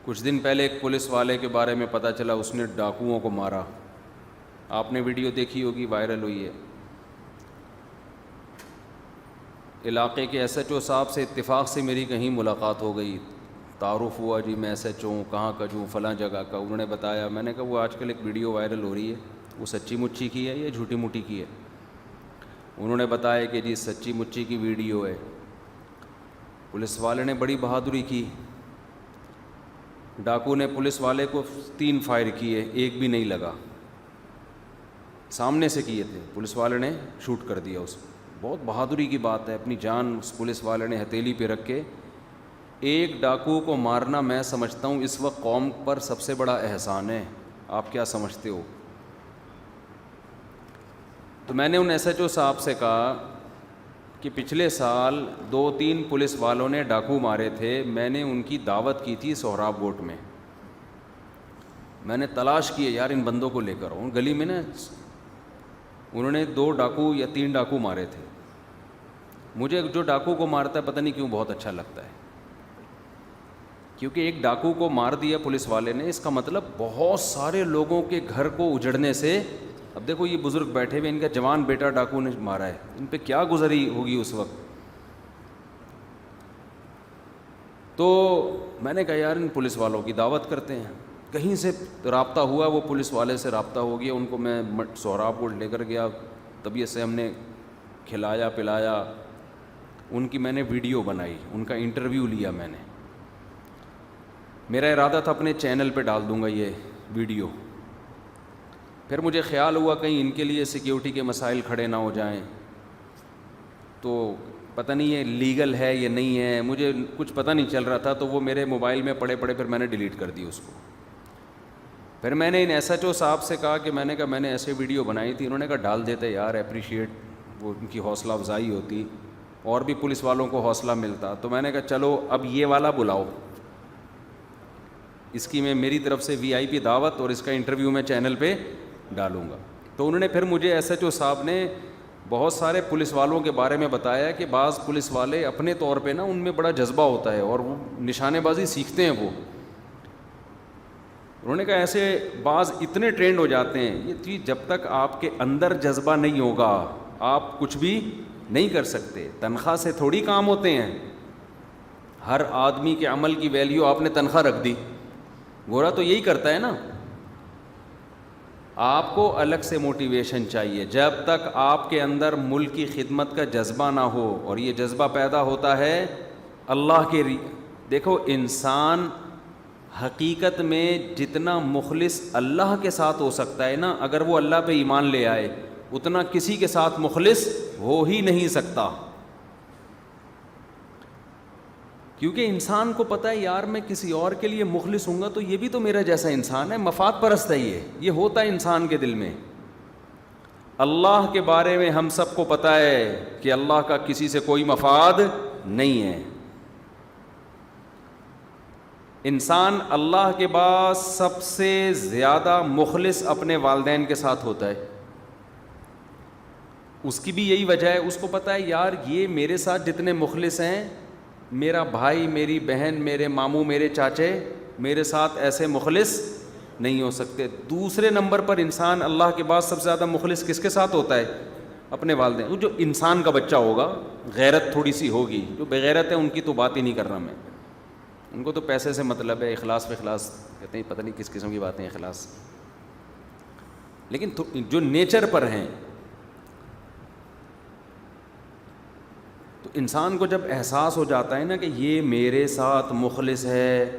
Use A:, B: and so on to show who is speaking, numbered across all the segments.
A: کچھ دن پہلے ایک پولیس والے کے بارے میں پتہ چلا اس نے ڈاکوؤں کو مارا. آپ نے ویڈیو دیکھی ہوگی, وائرل ہوئی ہے. علاقے کے ایس ایچ او صاحب سے اتفاق سے میری کہیں ملاقات ہو گئی, تعارف ہوا, جی میں ایس ایچ او ہوں, کہاں کا ہوں, فلاں جگہ کا. انہوں نے بتایا. میں نے کہا وہ آج کل ایک ویڈیو وائرل ہو رہی ہے, وہ سچی مچی کی ہے یا جھوٹی موٹی کی ہے؟ انہوں نے بتایا کہ جی سچی مچی کی ویڈیو ہے. پولیس والے نے بڑی بہادری کی. ڈاکو نے پولیس والے کو 3 فائر کیے, ایک بھی نہیں لگا. سامنے سے کیے تھے, پولیس والے نے شوٹ کر دیا اس کو. بہت بہادری کی بات ہے, اپنی جان اس پولیس والے نے ہتھیلی پہ رکھ کے. ایک ڈاکو کو مارنا میں سمجھتا ہوں اس وقت قوم پر سب سے بڑا احسان ہے. آپ کیا سمجھتے ہو؟ تو میں نے ان ایس ایچ او صاحب سے کہا کہ پچھلے سال 2-3 پولیس والوں نے ڈاکو مارے تھے, میں نے ان کی دعوت کی تھی سہراب گوٹ میں. میں نے تلاش کیے یار ان بندوں کو لے کر آؤں گلی میں نا. انہوں نے 2 ڈاکو یا 3 ڈاکو مارے تھے. مجھے جو ڈاکو کو مارتا ہے پتہ نہیں کیوں بہت اچھا لگتا ہے, کیونکہ ایک ڈاکو کو مار دیا پولیس والے نے, اس کا مطلب بہت سارے لوگوں کے گھر کو اجڑنے سے. اب دیکھو یہ بزرگ بیٹھے ہوئے, ان کا جوان بیٹا ڈاکو نے مارا ہے, ان پہ کیا گزری ہوگی اس وقت. تو میں نے کہا یار ان پولیس والوں کی دعوت کرتے ہیں. کہیں سے رابطہ ہوا, وہ پولیس والے سے رابطہ ہو گیا, ان کو میں سہراب کو لے کر گیا. طبیعت سے ہم نے کھلایا پلایا, ان کی میں نے ویڈیو بنائی, ان کا انٹرویو لیا میں نے. میرا ارادہ تھا اپنے چینل پہ ڈال دوں گا یہ ویڈیو. پھر مجھے خیال ہوا کہیں ان کے لیے سیکیورٹی کے مسائل کھڑے نہ ہو جائیں, تو پتہ نہیں ہے لیگل ہے یا نہیں ہے, مجھے کچھ پتہ نہیں چل رہا تھا. تو وہ میرے موبائل میں پڑے پھر میں نے ڈیلیٹ کر دی اس کو. پھر میں نے ان ایس ایچ او صاحب سے کہا کہ میں نے ایسے ویڈیو بنائی تھی. انہوں نے کہا ڈال دیتے یار, اپریشیٹ, وہ ان کی حوصلہ افزائی ہوتی اور بھی پولیس والوں کو حوصلہ ملتا. تو میں نے کہا چلو اب یہ والا بلاؤ, اس کی میں میری طرف سے وی آئی پی دعوت, اور اس کا انٹرویو میں چینل پہ ڈالوں گا. تو انہوں نے پھر مجھے ایس ایچ او صاحب نے بہت سارے پولیس والوں کے بارے میں بتایا کہ بعض پولیس والے اپنے طور پہ نا ان میں بڑا جذبہ ہوتا ہے اور وہ نشانے بازی سیکھتے ہیں. وہ انہوں نے کہا ایسے بعض اتنے ٹرینڈ ہو جاتے ہیں. یہ چیز جب تک آپ کے اندر جذبہ نہیں ہوگا آپ کچھ بھی نہیں کر سکتے. تنخواہ سے تھوڑی کام ہوتے ہیں. ہر آدمی کے عمل کی ویلیو آپ نے تنخواہ رکھ دی, گورا تو یہی کرتا ہے نا. آپ کو الگ سے موٹیویشن چاہیے. جب تک آپ کے اندر ملک کی خدمت کا جذبہ نہ ہو, اور یہ جذبہ پیدا ہوتا ہے اللہ کے دیکھو انسان حقیقت میں جتنا مخلص اللہ کے ساتھ ہو سکتا ہے نا, اگر وہ اللہ پہ ایمان لے آئے, اتنا کسی کے ساتھ مخلص ہو ہی نہیں سکتا. کیونکہ انسان کو پتہ ہے یار میں کسی اور کے لیے مخلص ہوں گا تو یہ بھی تو میرا جیسا انسان ہے, مفاد پرست ہے. یہ ہوتا ہے انسان کے دل میں. اللہ کے بارے میں ہم سب کو پتہ ہے کہ اللہ کا کسی سے کوئی مفاد نہیں ہے. انسان اللہ کے بعد سب سے زیادہ مخلص اپنے والدین کے ساتھ ہوتا ہے. اس کی بھی یہی وجہ ہے, اس کو پتہ ہے یار یہ میرے ساتھ جتنے مخلص ہیں, میرا بھائی, میری بہن, میرے ماموں, میرے چاچے میرے ساتھ ایسے مخلص نہیں ہو سکتے. دوسرے نمبر پر انسان اللہ کے بعد سب سے زیادہ مخلص کس کے ساتھ ہوتا ہے؟ اپنے والدین. جو انسان کا بچہ ہوگا, غیرت تھوڑی سی ہوگی. جو بغیرت ہے ان کی تو بات ہی نہیں کر رہا میں, ان کو تو پیسے سے مطلب ہے. اخلاص پہ اخلاص کہتے ہیں, پتہ نہیں کس قسم کی باتیں اخلاص. لیکن جو نیچر پر ہیں, تو انسان کو جب احساس ہو جاتا ہے نا کہ یہ میرے ساتھ مخلص ہے,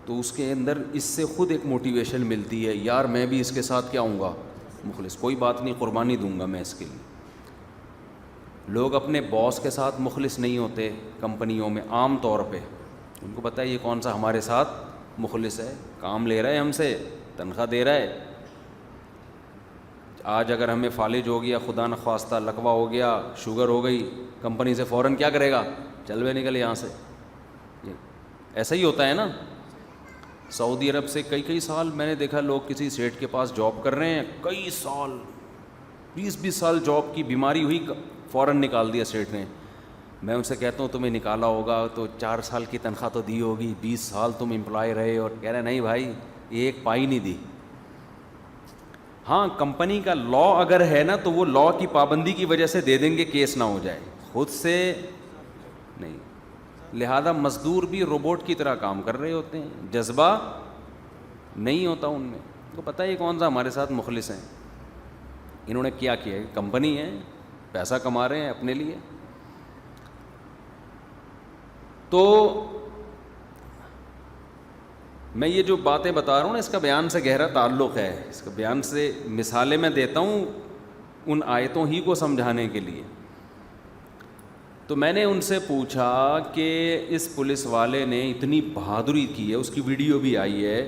A: تو اس کے اندر اس سے خود ایک موٹیویشن ملتی ہے, یار میں بھی اس کے ساتھ کیا ہوں گا, مخلص. کوئی بات نہیں, قربانی دوں گا میں اس کے لیے. لوگ اپنے باس کے ساتھ مخلص نہیں ہوتے کمپنیوں میں عام طور پہ. ان کو پتہ ہے یہ کون سا ہمارے ساتھ مخلص ہے, کام لے رہا ہے ہم سے, تنخواہ دے رہا ہے. آج اگر ہمیں فالج ہو گیا, خدا نخواستہ لقوہ ہو گیا, شوگر ہو گئی, کمپنی سے فوراً کیا کرے گا, چل بے نکل یہاں سے. ایسا ہی ہوتا ہے نا. سعودی عرب سے کئی سال میں نے دیکھا لوگ کسی سیٹ کے پاس جاب کر رہے ہیں, کئی سال 20 سال جاب کی, بیماری ہوئی فوراً نکال دیا سیٹ نے. میں ان سے کہتا ہوں تمہیں نکالا ہوگا تو 4 سال کی تنخواہ تو دی ہوگی, 20 سال تم امپلائی رہے, اور کہہ رہے نہیں بھائی ایک پائی نہیں دی. ہاں کمپنی کا لا اگر ہے نا تو وہ لا کی پابندی کی وجہ سے دے دیں گے, کیس نہ ہو جائے, خود سے نہیں. لہذا مزدور بھی روبوٹ کی طرح کام کر رہے ہوتے ہیں, جذبہ نہیں ہوتا ان میں. تو پتہ ہے کون سا ہمارے ساتھ مخلص ہیں, انہوں نے کیا کیا ہے, کمپنی ہے, پیسہ کما رہے ہیں اپنے لیے. تو میں یہ جو باتیں بتا رہا ہوں نا اس کا بیان سے گہرا تعلق ہے, اس کا بیان سے مثالیں میں دیتا ہوں ان آیتوں ہی کو سمجھانے کے لیے. تو میں نے ان سے پوچھا کہ اس پولیس والے نے اتنی بہادری کی ہے, اس کی ویڈیو بھی آئی ہے,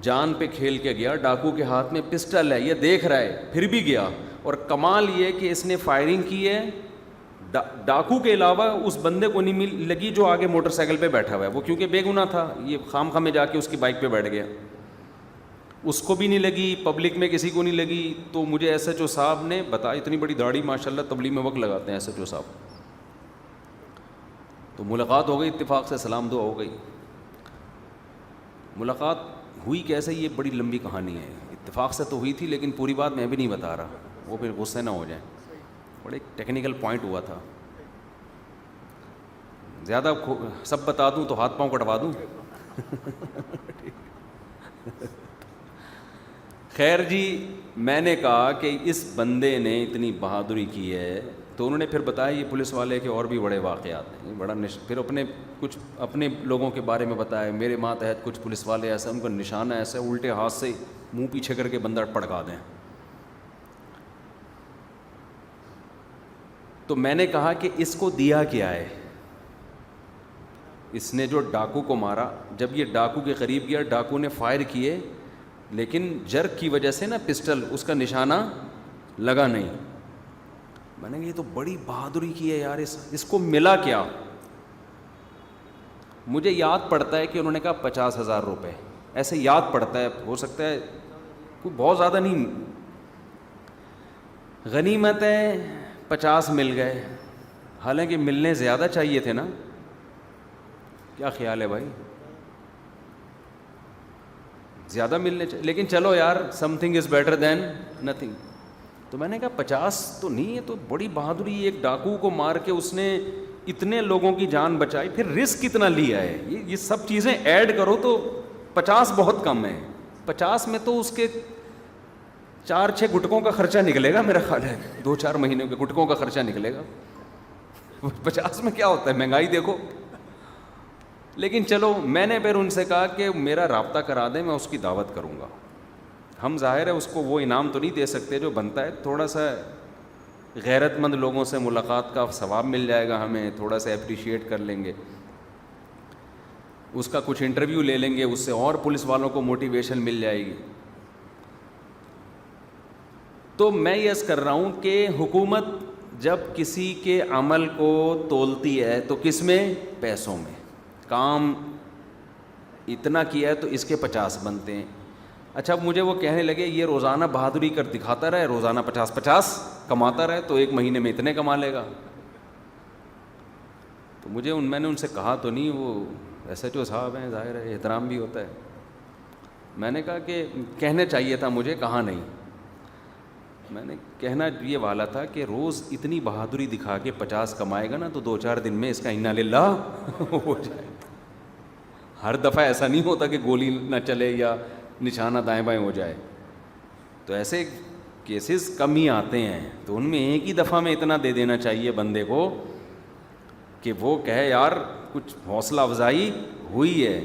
A: جان پہ کھیل کے گیا, ڈاکو کے ہاتھ میں پسٹل ہے, یہ دیکھ رہا ہے پھر بھی گیا, اور کمال یہ کہ اس نے فائرنگ کی ہے, ڈاکو کے علاوہ اس بندے کو نہیں لگی جو آگے موٹر سائیکل پہ بیٹھا ہوا ہے, وہ کیونکہ بے گناہ تھا, یہ خام خواہ میں جا کے اس کی بائک پہ بیٹھ گیا, اس کو بھی نہیں لگی, پبلک میں کسی کو نہیں لگی. تو مجھے ایس ایچ او صاحب نے بتایا, اتنی بڑی داڑھی ماشاء اللہ, تبلیغ میں وقت لگاتے ہیں ایس ایچ او صاحب. تو ملاقات ہو گئی, اتفاق سے سلام دعا ہو گئی. ملاقات ہوئی کیسے, یہ بڑی لمبی کہانی ہے, اتفاق سے تو ہوئی تھی لیکن پوری بات میں بھی نہیں بتا رہا, وہ پھر غصے نہ ہو جائیں. بڑے ٹیکنیکل پوائنٹ ہوا تھا, زیادہ سب بتا دوں تو ہاتھ پاؤں کٹوا دوں. خیر جی, میں نے کہا کہ اس بندے نے اتنی بہادری کی ہے. تو انہوں نے پھر بتایا یہ پولیس والے کے اور بھی بڑے واقعات ہیں, بڑا پھر کچھ اپنے لوگوں کے بارے میں بتایا. میرے ماتحت کچھ پولیس والے ایسے, ان کا نشانہ ایسا الٹے ہاتھ سے منہ پیچھے کر کے بندہ پڑکا دیں. تو میں نے کہا کہ اس کو دیا کیا ہے, اس نے جو ڈاکو کو مارا, جب یہ ڈاکو کے قریب گیا, ڈاکو نے فائر کیے, لیکن جرک کی وجہ سے نا پسٹل اس کا نشانہ لگا نہیں. میں نے کہا یہ تو بڑی بہادری کی ہے یار, اس کو ملا کیا؟ مجھے یاد پڑتا ہے کہ انہوں نے کہا 50,000 روپے, ایسے یاد پڑتا ہے, ہو سکتا ہے کوئی بہت زیادہ نہیں. غنیمت ہے 50 مل گئے, حالانکہ ملنے زیادہ چاہیے تھے نا. کیا خیال ہے بھائی, زیادہ ملنے چاہیے, لیکن چلو یار some thing is better than nothing. تو میں نے کہا 50 تو نہیں ہے, تو بڑی بہادری, ایک ڈاکو کو مار کے اس نے اتنے لوگوں کی جان بچائی, پھر رسک کتنا لیا ہے. یہ سب چیزیں ایڈ کرو تو 50 بہت کم ہے. 50 میں تو اس کے 4-6 گٹکوں کا خرچہ نکلے گا میرا خیال ہے, 2-4 مہینے کے گٹکوں کا خرچہ نکلے گا. 50 میں کیا ہوتا ہے, مہنگائی دیکھو. لیکن چلو میں نے پھر ان سے کہا کہ میرا رابطہ کرا دیں, میں اس کی دعوت کروں گا. ہم ظاہر ہے اس کو وہ انعام تو نہیں دے سکتے جو بنتا ہے, تھوڑا سا غیرت مند لوگوں سے ملاقات کا ثواب مل جائے گا ہمیں, تھوڑا سا اپریشیٹ کر لیں گے, اس کا کچھ انٹرویو لے لیں گے, اس سے اور پولیس والوں کو موٹیویشن مل جائے گی. تو میں یہ عرض کر رہا ہوں کہ حکومت جب کسی کے عمل کو تولتی ہے تو کس میں, پیسوں میں. کام اتنا کیا ہے تو اس کے 50 بنتے ہیں. اچھا مجھے وہ کہنے لگے یہ روزانہ بہادری کر دکھاتا رہے, روزانہ 50 کماتا رہے تو ایک مہینے میں اتنے کما لے گا. تو میں نے ان سے کہا تو نہیں, وہ ایس ایچ او صاحب ہیں, ظاہر ہے احترام بھی ہوتا ہے. میں نے کہا کہ کہنے چاہیے تھا مجھے, کہا نہیں. میں نے کہنا یہ والا تھا کہ روز اتنی بہادری دکھا کے 50 کمائے گا نا تو 2-4 دن میں اس کا انا للہ ہو جائے. ہر دفعہ ایسا نہیں ہوتا کہ گولی نہ چلے یا نشانہ دائیں بائیں ہو جائے. تو ایسے کیسز کم ہی آتے ہیں, تو ان میں ایک ہی دفعہ میں اتنا دے دینا چاہیے بندے کو کہ وہ کہے یار کچھ حوصلہ افزائی ہوئی ہے.